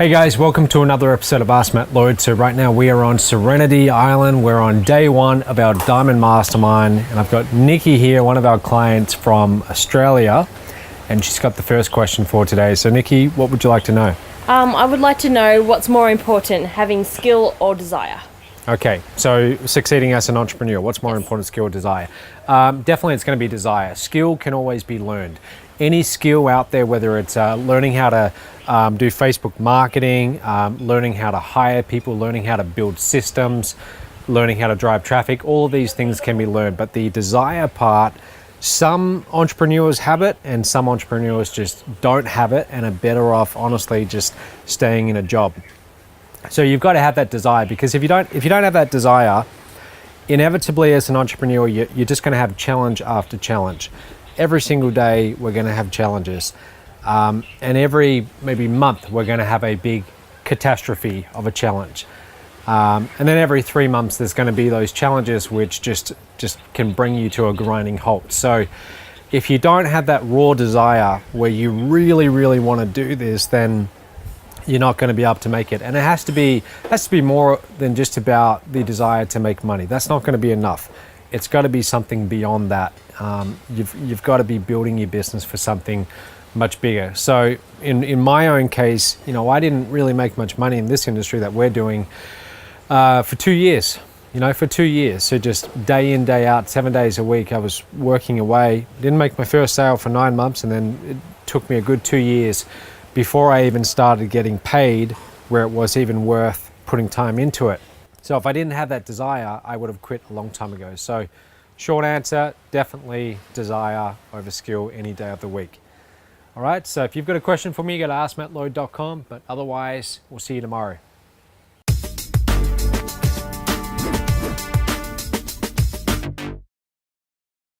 Hey guys, welcome to another episode of Ask Matt Lloyd. So right now we are on Serenity Island. We're on day one of our Diamond Mastermind, and I've got Nikki here, one of our clients from Australia, and she's got the first question for today. So Nikki, what would you like to know? I would like to know what's more important, having skill or desire? Okay, so succeeding as an entrepreneur, what's more important, skill or desire? Definitely it's going to be desire. Skill can always be learned. Any skill out there, whether it's learning how to do Facebook marketing, learning how to hire people, learning how to build systems, learning how to drive traffic, all of these things can be learned. But the desire part, some entrepreneurs have it and some entrepreneurs just don't have it and are better off honestly just staying in a job. So you've got to have that desire, because if you don't have that desire, inevitably as an entrepreneur, you're just going to have challenge after challenge. Every single day we're going to have challenges, and every maybe month we're going to have a big catastrophe of a challenge, and then every 3 months there's going to be those challenges which just can bring you to a grinding halt. So if you don't have that raw desire where you really want to do this, then you're not going to be able to make it. And it has to be more than just about the desire to make money. That's not going to be enough. It's got to be something beyond that. You've got to be building your business for something much bigger. So in my own case, I didn't really make much money in this industry that we're doing for 2 years. For 2 years. So just day in, day out, 7 days a week, I was working away. Didn't make my first sale for 9 months, and then it took me a good 2 years before I even started getting paid where it was even worth putting time into it. So if I didn't have that desire, I would have quit a long time ago. So short answer, definitely desire over skill any day of the week. All right, so if you've got a question for me, go to askmattloyd.com, but otherwise, we'll see you tomorrow.